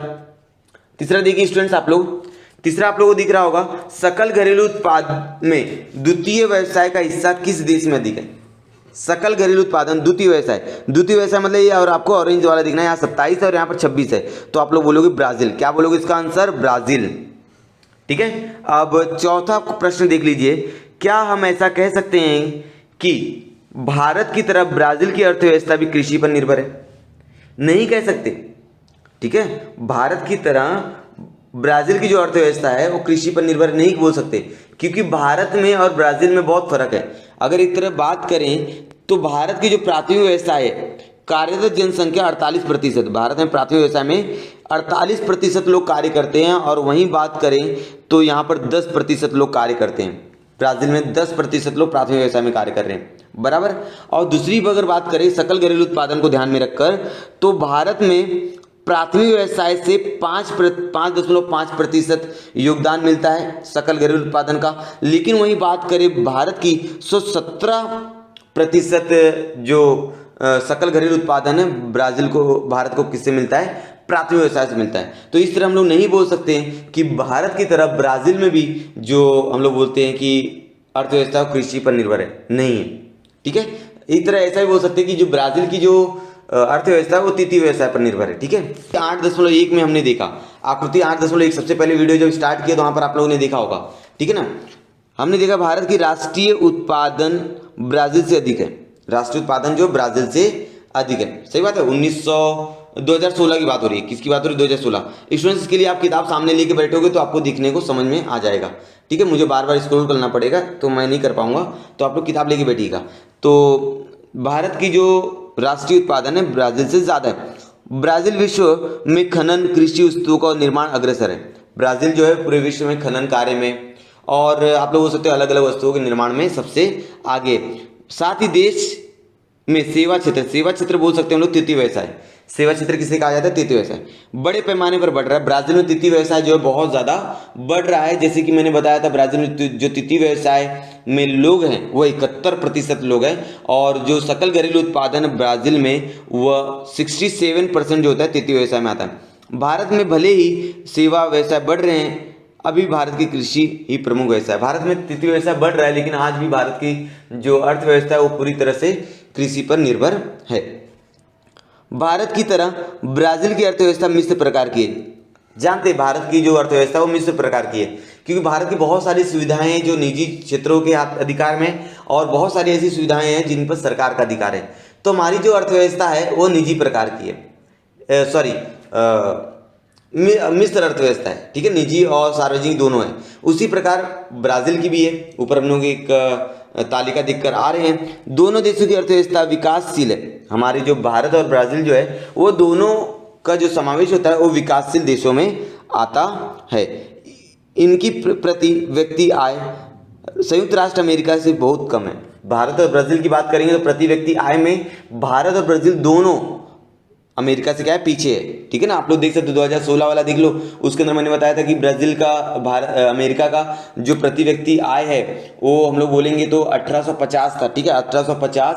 देखिए स्टूडेंट्स, आप लोग तीसरा आप लोगों को दिख रहा होगा, सकल घरेलू उत्पाद में द्वितीय व्यवसाय का हिस्सा किस देश में अधिक है? सकल घरेलू उत्पादन द्वितीय व्यवसाय, द्वितीय व्यवसाय मतलब ये, और आपको ऑरेंज वाला दिखना है, यहाँ 27 है और यहाँ पर 26 है, तो आप लोग बोलोगे ब्राजील। क्या बोलोगे इसका आंसर? ब्राजील। ठीक है, अब चौथा प्रश्न देख लीजिए, क्या हम ऐसा कह सकते हैं कि भारत की तरह ब्राजील की अर्थव्यवस्था भी कृषि पर निर्भर है? नहीं कह सकते। ठीक है, भारत की तरह ब्राजील की जो अर्थव्यवस्था है वो कृषि पर निर्भर नहीं बोल सकते, क्योंकि भारत में और ब्राजील में बहुत फर्क है। अगर एक तरह बात करें तो भारत की जो प्राथमिक व्यवसाय है, कार्यरत जनसंख्या 48%, भारत में प्राथमिक व्यवसाय में 48% लोग कार्य करते हैं, और वहीं बात करें तो यहाँ पर 10% लोग कार्य करते हैं। ब्राजील में 10% लोग प्राथमिक व्यवसाय में कार्य कर रहे हैं, बराबर। और दूसरी अगर बात करें सकल घरेलू उत्पादन को ध्यान में रखकर, तो भारत में प्राथमिक व्यवसाय से 5.5% योगदान मिलता है सकल घरेलू उत्पादन का, लेकिन वहीं बात करें भारत की 17% जो सकल घरेलू उत्पादन है भारत को किससे मिलता है? प्राथमिक व्यवसाय से मिलता है। तो इस तरह हम लोग नहीं बोल सकते हैं कि भारत की तरह ब्राजील में भी जो हम लोग बोलते हैं कि अर्थव्यवस्था कृषि पर निर्भर है, नहीं है। ठीक है, एक तरह ऐसा भी बोल सकते हैं कि जो ब्राजील की जो अर्थव्यवस्था वो तृतीय व्यवसाय पर निर्भर है। ठीक है, 8.1 में हमने देखा, आकृति 8.1, सबसे पहले वीडियो जब स्टार्ट किया तो वहां पर आप लोगों ने देखा होगा। ठीक है ना, हमने देखा भारत की राष्ट्रीय उत्पादन ब्राजील से अधिक है, राष्ट्रीय उत्पादन जो ब्राजील से अधिक है। सही बात है। 2016 की बात हो रही है, किसकी बात हो रही है? 2016। स्टूडेंट्स के लिए आप किताब सामने लेके बैठोगे तो आपको दिखने को समझ में आ जाएगा। ठीक है, मुझे बार बार स्क्रॉल करना पड़ेगा तो मैं नहीं कर पाऊंगा, तो आप लोग किताब लेके बैठिएगा। तो भारत की जो राष्ट्रीय उत्पादन है ब्राजील से ज्यादा है। ब्राजील विश्व में खनन, कृषि वस्तुओं का निर्माण अग्रसर है। ब्राजील जो है पूरे विश्व में खनन कार्य में और आप लोग हो सकते हो अलग अलग वस्तुओं के निर्माण में सबसे आगे। साथ ही देश में सेवा क्षेत्र बोल सकते हैं हम लोग तृतीय व्यवसाय। सेवा क्षेत्र किसे कहा जाता है? तृतीय व्यवसाय। बड़े पैमाने पर बढ़ रहा है ब्राजील में तृतीय व्यवसाय जो है बहुत ज्यादा बढ़ रहा है। जैसे कि मैंने बताया था ब्राजील में जो तृतीय व्यवसाय में लोग हैं वो 71% लोग हैं, और जो सकल घरेलू उत्पादन ब्राजील में वह 67% जो होता है तृतीय व्यवसाय में आता है। भारत में भले ही सेवा व्यवसाय बढ़ रहे हैं, अभी भारत की कृषि ही प्रमुख व्यवसाय है। भारत में तृतीय व्यवसाय बढ़ रहा है, लेकिन आज भी भारत की जो अर्थव्यवस्था है वो पूरी तरह से कृषि पर निर्भर है। भारत की तरह ब्राजील की अर्थव्यवस्था मिश्र प्रकार की है। जानते हैं भारत की जो अर्थव्यवस्था वो मिश्र प्रकार की है, क्योंकि भारत की बहुत सारी सुविधाएं हैं जो निजी क्षेत्रों के अधिकार में, और बहुत सारी ऐसी सुविधाएं हैं जिन पर सरकार का अधिकार है। तो हमारी जो अर्थव्यवस्था है वो निजी प्रकार की है, मिश्र अर्थव्यवस्था है। ठीक है, निजी और सार्वजनिक दोनों है। उसी प्रकार ब्राजील की भी है। ऊपर हम लोग एक तालिका देखकर आ रहे हैं। दोनों देशों की अर्थव्यवस्था विकासशील है। हमारी जो भारत और ब्राजील जो है वो दोनों का जो समावेश होता है वो विकासशील देशों में आता है। इनकी प्रति व्यक्ति आय संयुक्त राष्ट्र अमेरिका से बहुत कम है। भारत और ब्राजील की बात करेंगे तो प्रति व्यक्ति आय में भारत और ब्राजील दोनों अमेरिका से क्या है? पीछे है। ठीक है ना, आप लोग देख सकते हो 2016 वाला देख लो, उसके अंदर मैंने बताया था कि ब्राजील का अमेरिका का जो प्रति व्यक्ति आय है वो हम लोग बोलेंगे तो 1850 था। ठीक है, 1850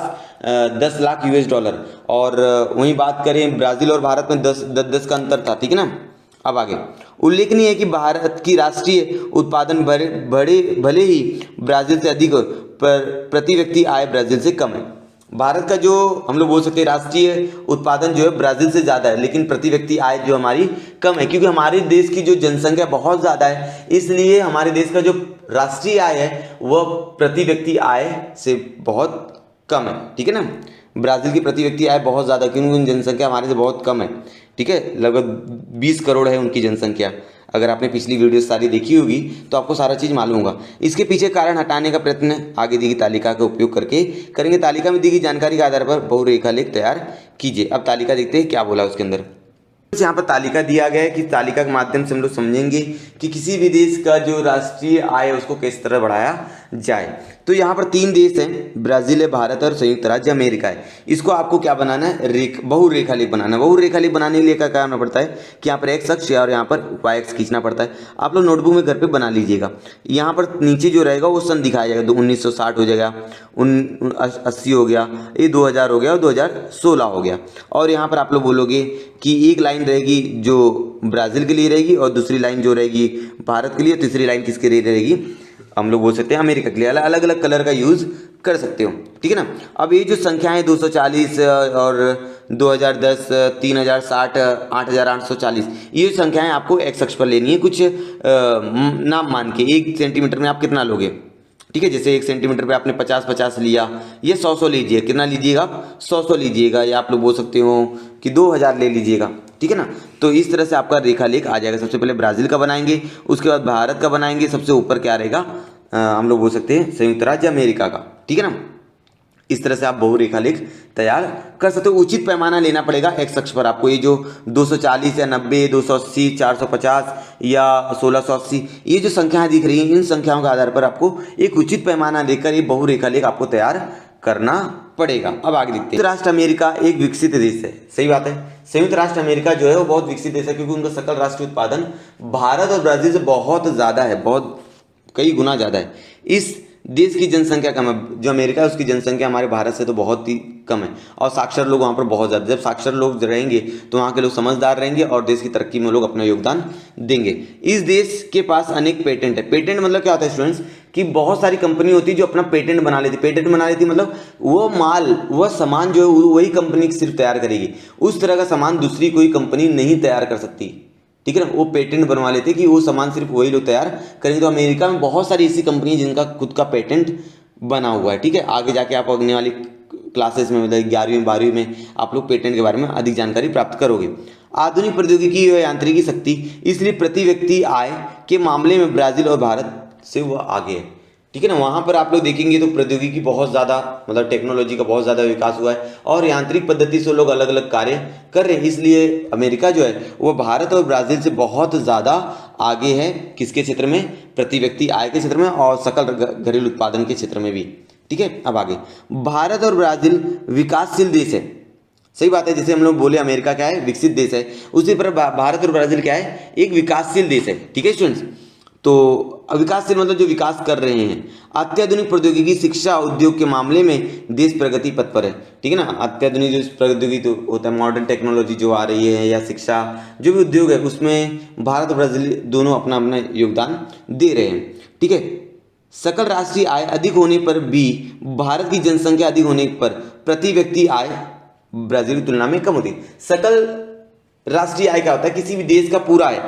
10 लाख $, और वहीं बात करें ब्राजील और भारत में 10 का अंतर था। ठीक है ना, अब आगे उल्लेखनीय है कि भारत की राष्ट्रीय उत्पादन भले ही ब्राजील से अधिक पर प्रति व्यक्ति आय ब्राजील से कम है। भारत का जो हम लोग बोल सकते हैं राष्ट्रीय उत्पादन जो है ब्राजील से ज़्यादा है, लेकिन प्रति व्यक्ति आय जो हमारी कम है, क्योंकि हमारे देश की जो जनसंख्या बहुत ज़्यादा है, इसलिए हमारे देश का जो राष्ट्रीय आय है वह प्रति व्यक्ति आय से बहुत कम है। ठीक है ना, ब्राजील की प्रति व्यक्ति आय बहुत ज़्यादा, क्योंकि उनकी जनसंख्या हमारे से बहुत कम है। ठीक है, लगभग 20 करोड़ है उनकी जनसंख्या। अगर आपने पिछली वीडियो सारी देखी होगी तो आपको सारा चीज़ मालूम होगा। इसके पीछे कारण हटाने का प्रयत्न आगे दी गई तालिका का उपयोग करके करेंगे। तालिका में दी गई जानकारी के आधार पर बहुरेखालेख तैयार कीजिए। अब तालिका देखते हैं क्या बोला उसके अंदर। यहाँ पर तालिका दिया गया है कि तालिका के माध्यम से हम लोग समझेंगे कि किसी भी देश का जो राष्ट्रीय आय है उसको किस तरह बढ़ाया जाए। तो यहाँ पर 3 देश हैं, ब्राजील है, भारत और संयुक्त राज्य अमेरिका है। इसको आपको क्या बनाना है? बहुरेखालेख बनाना है। बहुरेखालेख बनाने के लिए क्या करना पड़ता है कि यहाँ पर एक्स अक्ष और यहाँ पर वाई अक्ष खींचना पड़ता है। आप लोग नोटबुक में घर पे बना लीजिएगा। यहाँ पर नीचे जो रहेगा वो सन दिखाया जाएगा। 1960 हो जाएगा, 80 हो गया, ये 2000 हो गया और 2016 हो गया। और यहाँ पर आप लोग बोलोगे कि एक लाइन रहेगी जो ब्राजील के लिए रहेगी और दूसरी लाइन जो रहेगी भारत के लिए, तीसरी लाइन किसके लिए रहेगी? हम लोग बोल सकते हैं अमेरिका के लिए। अलग अलग कलर का यूज कर सकते हो, ठीक है ना। अब ये जो संख्याएं 240 और 2010, 3060, 8840, ये संख्याएं आपको एक्स अक्ष पर लेनी है। कुछ नाम मान के 1 सेंटीमीटर में आप कितना लोगे, ठीक है। जैसे 1 सेंटीमीटर पे आपने 50-50 लिया, ये 100 लीजिए। कितना लीजिएगा आप? 100 लीजिएगा, या आप लोग बोल सकते हो कि 2000 ले लीजिएगा, ठीक है ना। तो इस तरह से आपका रेखा लेख आ जाएगा। सबसे पहले ब्राज़ील का बनाएंगे, उसके बाद भारत का बनाएंगे, सबसे ऊपर क्या रहेगा, हम लोग बोल सकते हैं संयुक्त राज्य अमेरिका का, ठीक है ना। इस तरह से आप बहुरेखा लेख तैयार कर सकते हो। उचित पैमाना लेना पड़ेगा एक्स अक्ष पर आपको। ये जो 240 या 90, 280, 450 या 1680, ये जो संख्याएं दिख रही हैं, इन संख्याओं के आधार पर आपको एक उचित पैमाना लेकर ये बहुरेखा लेख आपको तैयार करना पड़ेगा। अब आगे देखते हैं। संयुक्त राष्ट्र अमेरिका एक विकसित देश है, सही बात है। संयुक्त राष्ट्र अमेरिका जो है वो बहुत विकसित देश है, क्योंकि उनका सकल राष्ट्रीय उत्पादन भारत और ब्राजील से बहुत ज़्यादा है, बहुत कई गुना ज़्यादा है। इस देश की जनसंख्या कम है, जो अमेरिका है उसकी जनसंख्या हमारे भारत से तो बहुत ही कम है, और साक्षर लोग वहाँ पर बहुत ज़्यादा। जब साक्षर लोग रहेंगे तो वहाँ के लोग समझदार रहेंगे और देश की तरक्की में लोग अपना योगदान देंगे। इस देश के पास अनेक पेटेंट है। पेटेंट मतलब क्या होता है स्टूडेंट्स, कि बहुत सारी कंपनी होती है जो अपना पेटेंट बना लेती। पेटेंट बना लेती मतलब वो माल, वह सामान जो है वही कंपनी सिर्फ तैयार करेगी, उस तरह का सामान दूसरी कोई कंपनी नहीं तैयार कर सकती, ठीक है ना। वो पेटेंट बनवा लेते कि वो सामान सिर्फ वही लोग तैयार करेंगे। तो अमेरिका में बहुत सारी ऐसी कंपनी है जिनका खुद का पेटेंट बना हुआ है, ठीक है। आगे जाके आप अगने वाली क्लासेस में, मतलब 11वीं 12वीं में आप लोग पेटेंट के बारे में अधिक जानकारी प्राप्त करोगे। आधुनिक प्रौद्योगिकी व यांत्रिकी शक्ति, इसलिए प्रति व्यक्ति आय के मामले में ब्राजील और भारत से वह आगे है, ठीक है ना। वहाँ पर आप लोग देखेंगे तो प्रौद्योगिकी बहुत ज़्यादा, मतलब टेक्नोलॉजी का बहुत ज़्यादा विकास हुआ है, और यांत्रिक पद्धति से लोग अलग अलग कार्य कर रहे हैं। इसलिए अमेरिका जो है वो भारत और ब्राज़ील से बहुत ज़्यादा आगे है। किसके क्षेत्र में? प्रति व्यक्ति आय के क्षेत्र में और सकल घरेलू उत्पादन के क्षेत्र में भी, ठीक है। अब आगे, भारत और ब्राज़ील विकासशील देश है, सही बात है। जैसे हम लोग बोले अमेरिका क्या है, विकसित देश है, उसी पर भारत और ब्राज़ील क्या है, एक विकासशील देश है, ठीक है स्टूडेंट्स। तो विकासशील मतलब जो विकास कर रहे हैं। अत्याधुनिक प्रौद्योगिकी, शिक्षा, उद्योग के मामले में देश प्रगति पथ पर है, ठीक है ना। अत्याधुनिक जो प्रौद्योगिकी तो होता है, मॉडर्न टेक्नोलॉजी जो आ रही है, या शिक्षा जो भी उद्योग है, उसमें भारत और ब्राज़ील दोनों अपना अपना योगदान दे रहे हैं, ठीक है। सकल राष्ट्रीय आय अधिक होने पर भी भारत की जनसंख्या अधिक होने पर प्रति व्यक्ति आय ब्राज़ील की तुलना में कम होती है। सकल राष्ट्रीय आय क्या होता है? किसी भी देश का पूरा आय,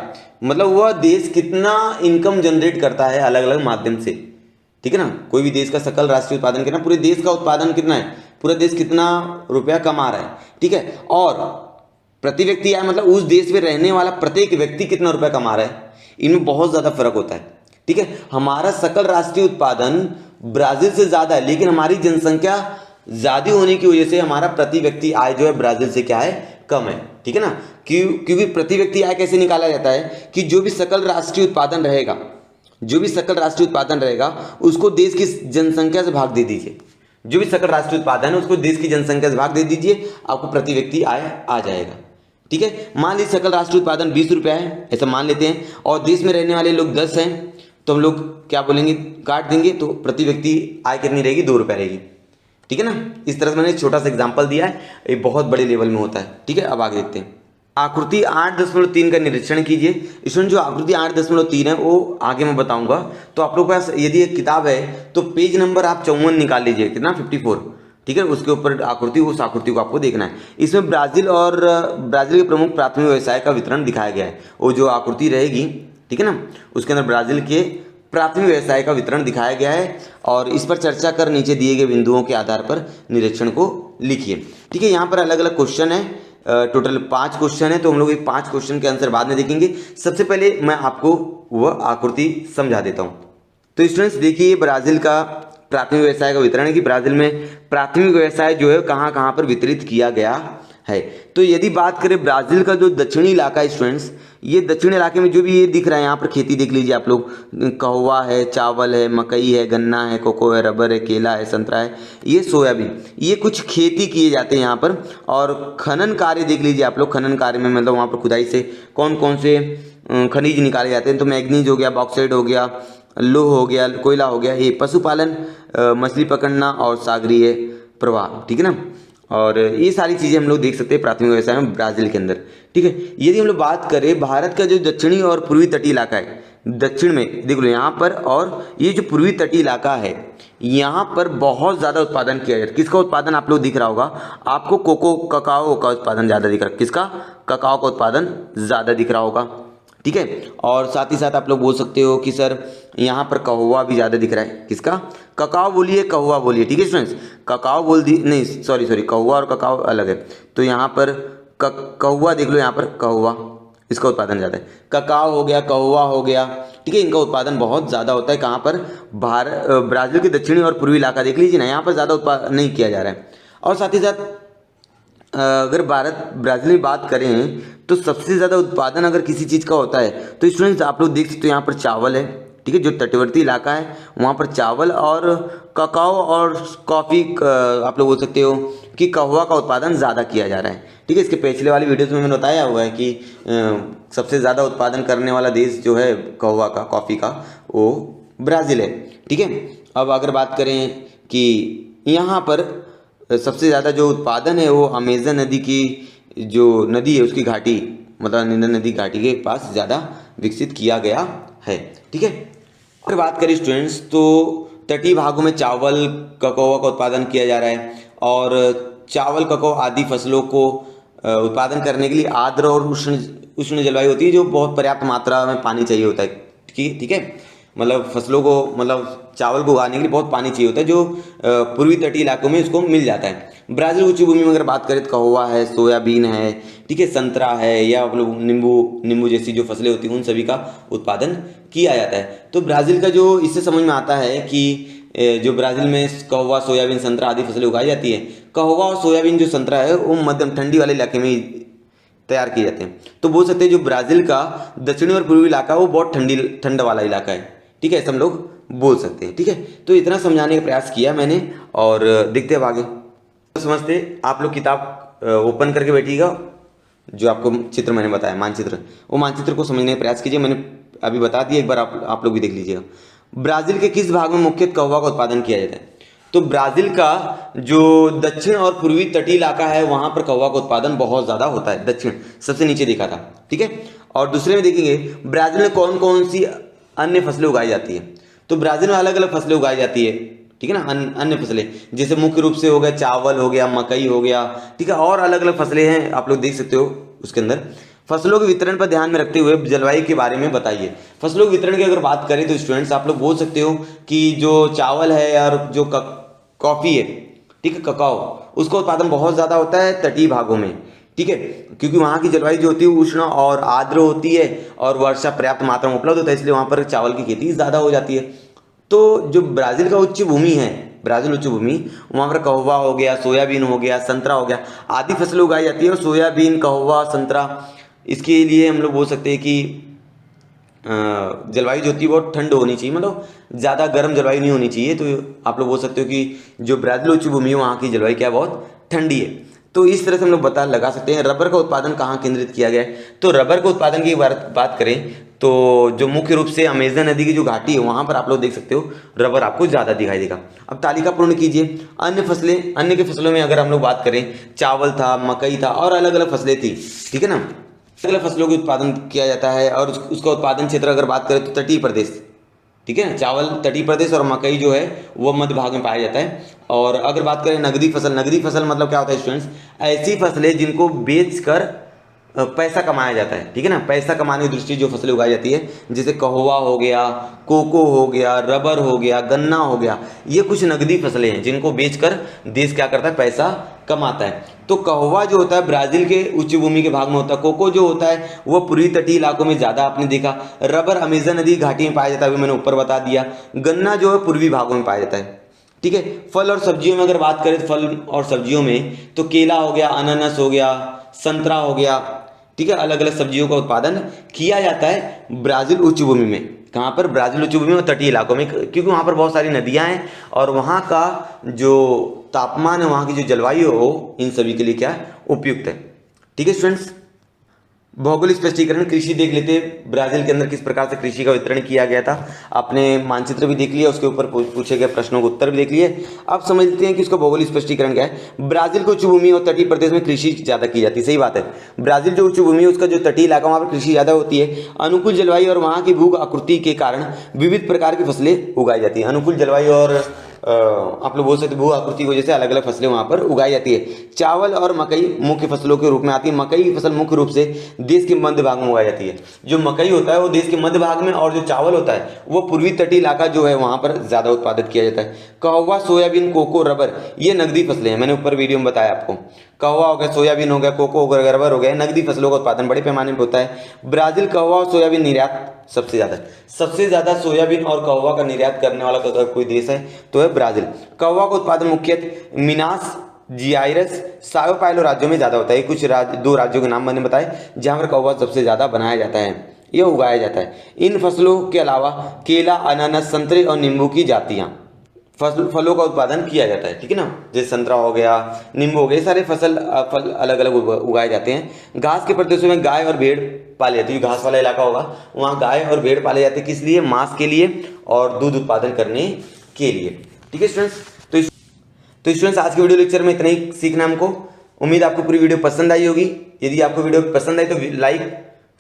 मतलब वह देश कितना इनकम जनरेट करता है अलग अलग माध्यम से, ठीक है ना। कोई भी देश का सकल राष्ट्रीय उत्पादन कितना, पूरे देश का उत्पादन कितना है, पूरा देश कितना रुपया कमा रहा है, ठीक है। और प्रति व्यक्ति आय मतलब उस देश में रहने वाला प्रत्येक व्यक्ति कितना रुपया कमा रहा है, इनमें बहुत ज़्यादा फर्क होता है, ठीक है। हमारा सकल राष्ट्रीय उत्पादन ब्राज़ील से ज़्यादा है, लेकिन हमारी जनसंख्या ज़्यादा होने की वजह से हमारा प्रति व्यक्ति आय जो है ब्राज़ील से क्या है, कम है, ठीक है ना। क्योंकि प्रति व्यक्ति आय कैसे निकाला जाता है कि जो भी सकल राष्ट्रीय उत्पादन रहेगा, जो भी सकल राष्ट्रीय उत्पादन रहेगा उसको देश की जनसंख्या से भाग दे दीजिए। जो भी सकल राष्ट्रीय उत्पादन है उसको देश की जनसंख्या से भाग दे दीजिए, आपको प्रति व्यक्ति आय आ जाएगा, ठीक है। मान लीजिए सकल राष्ट्रीय उत्पादन 20 रुपया है, ऐसा मान लेते हैं, और देश में रहने वाले लोग 10 हैं, तो हम लोग क्या बोलेंगे, काट देंगे, तो प्रति व्यक्ति आय कितनी रहेगी, 2 रुपये रहेगी, ठीक है ना। इस तरह से मैंने छोटा सा एग्जांपल दिया है, ये बहुत बड़े लेवल में होता है, ठीक है। अब आगे देखते हैं। आकृति 8.3 का निरीक्षण कीजिए। स्टूडेंट जो आकृति 8.3 है वो आगे मैं बताऊंगा। तो आप लोग के पास यदि एक किताब है तो पेज नंबर आप 54 निकाल लीजिए, कितना 54, ठीक है। उसके ऊपर आकृति, उस आकृति को आपको देखना है। इसमें ब्राज़ील के प्रमुख प्राथमिक व्यवसाय का वितरण दिखाया गया है। वो जो आकृति रहेगी, ठीक है ना, उसके अंदर ब्राज़ील के प्राथमिक व्यवसाय का वितरण दिखाया गया है, और इस पर चर्चा कर नीचे दिए गए बिंदुओं के आधार पर निरीक्षण को लिखिए, ठीक है। यहाँ पर अलग अलग क्वेश्चन है, टोटल 5 क्वेश्चन है, तो हम लोग ये 5 क्वेश्चन के आंसर बाद में देखेंगे। सबसे पहले मैं आपको वह आकृति समझा देता हूँ। तो स्टूडेंट्स देखिए, ब्राज़ील का प्राथमिक व्यवसाय का वितरण है कि ब्राज़ील में प्राथमिक व्यवसाय जो है कहाँ कहाँ पर वितरित किया गया है। तो यदि बात करें ब्राज़ील का जो दक्षिणी इलाका है स्टूडेंट्स, ये दक्षिणी इलाके में जो भी ये दिख रहा है, यहाँ पर खेती देख लीजिए आप लोग, कहवा है, चावल है, मकई है, गन्ना है, कोको है, रबर है, केला है, संतरा है, ये सोयाबीन, ये कुछ खेती किए जाते हैं यहाँ पर। और खनन कार्य देख लीजिए आप लोग, खनन कार्य में मतलब वहाँ पर खुदाई से कौन कौन से खनिज निकाले जाते हैं, तो मैग्नीज हो गया, बॉक्साइट हो गया, लोह हो गया, कोयला हो गया। ये पशुपालन, मछली पकड़ना और सागरीय प्रवाह, ठीक है ना। और ये सारी चीज़ें हम लोग देख सकते हैं प्राथमिक व्यवसाय में ब्राज़ील के अंदर, ठीक है। यदि हम लोग बात करें भारत का जो दक्षिणी और पूर्वी तटीय इलाका है, दक्षिण में देख लो यहाँ पर, और ये जो पूर्वी तटीय इलाका है यहाँ पर बहुत ज़्यादा उत्पादन किया जाता है। किसका उत्पादन आप लोग दिख रहा होगा आपको, ककाओ का उत्पादन ज़्यादा दिख रहा है। किसका? ककाओ का उत्पादन ज़्यादा दिख रहा होगा, ठीक है। और साथ ही साथ आप लोग बोल सकते हो कि सर यहाँ पर कहुआ भी ज़्यादा दिख रहा है। किसका? ककाओ बोलिए, कहुआ बोलिए, ठीक है स्टूडेंट्स। ककाओ बोल दी नहीं, सॉरी, कहुआ और ककाओ अलग है। तो यहाँ पर कहुआ देख लो, यहाँ पर कहुआ, इसका उत्पादन ज़्यादा है। ककाओ हो गया, कहुआ हो गया, ठीक है, इनका उत्पादन बहुत ज़्यादा होता है। कहाँ पर? ब्राज़ील के दक्षिणी और पूर्वी इलाका देख लीजिए ना, यहाँ पर ज़्यादा उत्पादन नहीं किया जा रहा है। और साथ ही साथ अगर ब्राज़ील में बात करें तो सबसे ज़्यादा उत्पादन अगर किसी चीज़ का होता है तो स्टूडेंट्स आप लोग देख सकते हो यहाँ पर चावल है, ठीक है। जो तटवर्ती इलाका है वहाँ पर चावल और ककाओ और कॉफ़ी, आप लोग बोल सकते हो कि कहुआ का उत्पादन ज़्यादा किया जा रहा है, ठीक है। इसके पिछले वाली वीडियोज़ में मैंने बताया हुआ है कि सबसे ज़्यादा उत्पादन करने वाला देश जो है कहुआ का, कॉफ़ी का, वो ब्राज़ील है, ठीक है। अब अगर बात करें कि यहाँ पर सबसे ज़्यादा जो उत्पादन है वो अमेज़न नदी की जो नदी है उसकी घाटी, मतलब नील नदी घाटी के पास ज़्यादा विकसित किया गया है, ठीक है। और बात करें स्टूडेंट्स तो तटीय भागों में चावल, ककाओ का उत्पादन किया जा रहा है। और चावल, ककाओ आदि फसलों को उत्पादन करने के लिए आर्द्र और उष्ण जलवायु होती है, जो बहुत पर्याप्त मात्रा में पानी चाहिए होता है, ठीक है। मतलब फसलों को, मतलब चावल को उगाने के लिए बहुत पानी चाहिए होता है, जो पूर्वी तटीय इलाकों में उसको मिल जाता है। ब्राज़ील उच्च भूमि में अगर बात करें तो कहुआ है, सोयाबीन है, ठीक है, संतरा है, या मतलब नींबू जैसी जो फसलें होती हैं उन सभी का उत्पादन किया जाता है। तो ब्राज़ील का जो इससे समझ में आता है कि जो ब्राज़ील में कहुआ, सोयाबीन, संतरा आदि फसलें उगाई जाती है। कहुआ और सोयाबीन जो संतरा है वो मध्यम ठंडी वाले इलाके में तैयार किए जाते हैं। तो बोल सकते हैं जो ब्राज़ील का दक्षिणी और पूर्वी इलाका है वो बहुत ठंड वाला इलाका है, ठीक है, ऐसा हम लोग बोल सकते हैं, ठीक है। तो इतना समझाने का प्रयास किया मैंने, और देखते हैं अब आगे। तो समझते आप लोग किताब ओपन करके बैठिएगा, जो आपको चित्र मैंने बताया, मानचित्र, वो मानचित्र को समझने का प्रयास कीजिए। मैंने अभी बता दिया, एक बार आप लोग भी देख लीजिएगा। ब्राज़ील के किस भाग में मुख्यतः कहुआ का उत्पादन किया जाता है? तो ब्राज़ील का जो दक्षिण और पूर्वी तटीय इलाका है वहाँ पर कहुआ का उत्पादन बहुत ज़्यादा होता है। दक्षिण सबसे नीचे देखा था, ठीक है। और दूसरे में देखेंगे ब्राज़ील में कौन कौन सी अन्य फसलें उगाई जाती है। तो ब्राज़ील में अलग अलग फसलें उगाई जाती है, ठीक है ना। अन्य फसलें जैसे मुख्य रूप से हो गया चावल हो गया, मकई हो गया, ठीक है, और अलग अलग फसलें हैं, आप लोग देख सकते हो। उसके अंदर फसलों के वितरण पर ध्यान में रखते हुए जलवायु के बारे में बताइए। फसलों के वितरण की अगर बात करें तो स्टूडेंट्स आप लोग बोल सकते हो कि जो चावल है और जो कॉफ़ी है, ठीक है, ककाओ, उसका उत्पादन बहुत ज़्यादा होता है तटीय भागों में, ठीक है, क्योंकि वहाँ की जलवायु जो होती है उष्ण और आर्द्र होती है और वर्षा पर्याप्त मात्रा में उपलब्ध होता है, इसलिए वहाँ पर चावल की खेती ज़्यादा हो जाती है। तो जो ब्राज़ील का उच्च भूमि है, ब्राज़ील उच्च भूमि, वहाँ पर कहुआ हो गया, सोयाबीन हो गया, संतरा हो गया आदि फसलें उगाई जाती है। और सोयाबीन, कहुआ, संतरा, इसके लिए हम लोग बोल सकते हैं कि जलवायु जो होती है बहुत ठंड होनी चाहिए, मतलब ज़्यादा गर्म जलवायु नहीं होनी चाहिए। तो आप लोग बोल सकते हो कि जो ब्राज़ील उच्च भूमि है वहाँ की जलवायु क्या है, बहुत ठंडी है। तो इस तरह से हम लोग लगा सकते हैं। रबर का उत्पादन कहाँ केंद्रित किया गया है? तो रबर के उत्पादन की बात करें तो जो मुख्य रूप से अमेज़न नदी की जो घाटी है वहाँ पर आप लोग देख सकते हो रबर आपको ज़्यादा दिखाई देगा। अब तालिका पूर्ण कीजिए। अन्य के फसलों में अगर हम लोग बात करें, चावल था, मकई था और अलग अलग फसलें थी, ठीक है ना। अलग फसलों का उत्पादन किया जाता है और उसका उत्पादन क्षेत्र अगर बात करें तो तटीय प्रदेश, ठीक है, चावल तटीय प्रदेश और मकई जो है वो मध्य भाग में पाया जाता है। और अगर बात करें नगदी फसल मतलब क्या होता है स्टूडेंट्स? ऐसी फसलें जिनको बेचकर पैसा कमाया जाता है, ठीक है ना। पैसा कमाने की दृष्टि जो फसलें उगाई जाती है, जैसे कहुआ हो गया, कोको हो गया, रबर हो गया, गन्ना हो गया, ये कुछ नगदी फसलें हैं जिनको बेचकर देश क्या करता है, पैसा कमाता है। तो कहुआ जो होता है ब्राज़ील के उच्च भूमि के भाग में होता है। कोको जो होता है वह पूर्वी तटीय इलाकों में ज़्यादा आपने देखा। रबर अमेज़न नदी घाटी में पाया जाता है, अभी मैंने ऊपर बता दिया। गन्ना जो है पूर्वी भागों में पाया जाता है, ठीक है। फल और सब्जियों में अगर बात करें तो फल और सब्जियों में तो केला हो गया, अनानास हो गया, संतरा हो गया, ठीक है, अलग अलग सब्जियों का उत्पादन किया जाता है ब्राज़ील उच्च भूमि में। कहाँ पर? ब्राज़ील उच्च भूमि और तटीय इलाकों में, क्योंकि वहाँ पर बहुत सारी नदियाँ हैं और वहाँ का जो तापमान है, वहाँ की जो जलवायु हो, इन सभी के लिए क्या उपयुक्त है, ठीक है स्टूडेंट्स। भौगोलिक स्पष्टीकरण कृषि देख लेते हैं, ब्राजील के अंदर किस प्रकार से कृषि का वितरण किया गया था। आपने मानचित्र भी देख लिया, उसके ऊपर पूछे गए प्रश्नों के उत्तर भी देख लिए। अब समझ लेते हैं कि उसका भौगोलिक स्पष्टीकरण क्या है। ब्राजील को उच्च भूमि और तटीय प्रदेश में कृषि ज़्यादा की जाती है, सही बात है। ब्राजील जो उच्च भूमि है, उसका जो तटीय इलाका वहाँ पर कृषि ज़्यादा होती है। अनुकूल जलवायु और वहाँ की भू आकृति के कारण विविध प्रकार की फसलें उगाई जाती हैं। अनुकूल जलवायु और आप लोग बोल सकते भू आकृति की वजह से अलग अलग फसलें वहाँ पर उगाई जाती है। चावल और मकई मुख्य फसलों के रूप में आती है। मकई की फसल मुख्य रूप से देश के मध्य भाग में उगाई जाती है। जो मकई होता है वो देश के मध्य भाग में, और जो चावल होता है वो पूर्वी तटीय इलाका जो है वहाँ पर ज़्यादा उत्पादित किया जाता है। कहवा, सोयाबीन, कोको, रबर ये नकदी फसलें हैं। मैंने ऊपर वीडियो में बताया आपको। कहवा हो गया, सोयाबीन हो गया, कोको हो गया, रबर हो गया, नकदी फसलों का उत्पादन बड़े पैमाने पर होता है। ब्राजील कहवा और सोयाबीन निर्यात सबसे ज़्यादा सोयाबीन और कहवा का निर्यात करने वाला अगर कोई देश है तो है ब्राजील। कहवा का उत्पादन मुख्यतः मिनास जियाइरस, साओ पाउलो राज्यों में ज़्यादा होता है। कुछ दो राज्यों के नाम मैंने बताए जहाँ पर कहवा सबसे ज़्यादा बनाया जाता है, यह उगाया जाता है। इन फसलों के अलावा केला, अनानास, संतरे और नींबू की जातियाँ फलों का उत्पादन किया जाता है, ठीक है ना। जैसे संतरा हो गया, नींबू हो गया, ये सारे फल अलग अलग उगाए जाते हैं। घास के प्रदेशों में गाय और भेड़ पाले जाते हैं। घास वाला इलाका होगा वहाँ गाय और भेड़ पाले जाते हैं, किस लिए? मांस के लिए और दूध उत्पादन करने के लिए, ठीक है स्टूडेंट्स। तो स्टूडेंट्स आज के वीडियो लेक्चर में इतना ही सीखना हमको। उम्मीद आपको पूरी वीडियो पसंद आई होगी। यदि आपको वीडियो पसंद आई तो लाइक,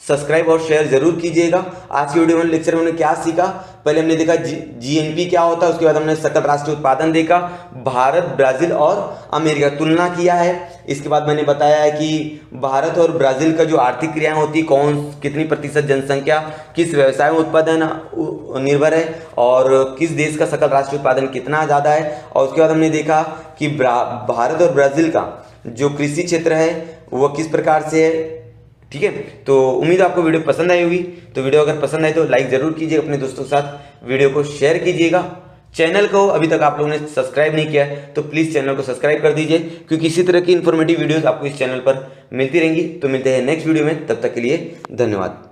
सब्सक्राइब और शेयर जरूर कीजिएगा। आज की वीडियो में लेक्चर में हमने क्या सीखा? पहले हमने देखा जीएनपी क्या होता है, उसके बाद हमने सकल राष्ट्रीय उत्पादन देखा, भारत, ब्राजील और अमेरिका तुलना किया है। इसके बाद मैंने बताया है कि भारत और ब्राजील का जो आर्थिक क्रियाएं होती, कितनी प्रतिशत जनसंख्या किस व्यवसाय में उत्पादन निर्भर है और किस देश का सकल राष्ट्रीय उत्पादन कितना ज़्यादा है। और उसके बाद हमने देखा कि भारत और ब्राजील का जो कृषि क्षेत्र है वह किस प्रकार से है, ठीक है। तो उम्मीद आपको वीडियो पसंद आई होगी। तो वीडियो अगर पसंद आए तो लाइक जरूर कीजिएगा, अपने दोस्तों के साथ वीडियो को शेयर कीजिएगा। चैनल को अभी तक आप लोगों ने सब्सक्राइब नहीं किया है तो प्लीज़ चैनल को सब्सक्राइब कर दीजिए, क्योंकि इसी तरह की इन्फॉर्मेटिव वीडियोस आपको इस चैनल पर मिलती रहेंगी। तो मिलते हैं नेक्स्ट वीडियो में, तब तक के लिए धन्यवाद।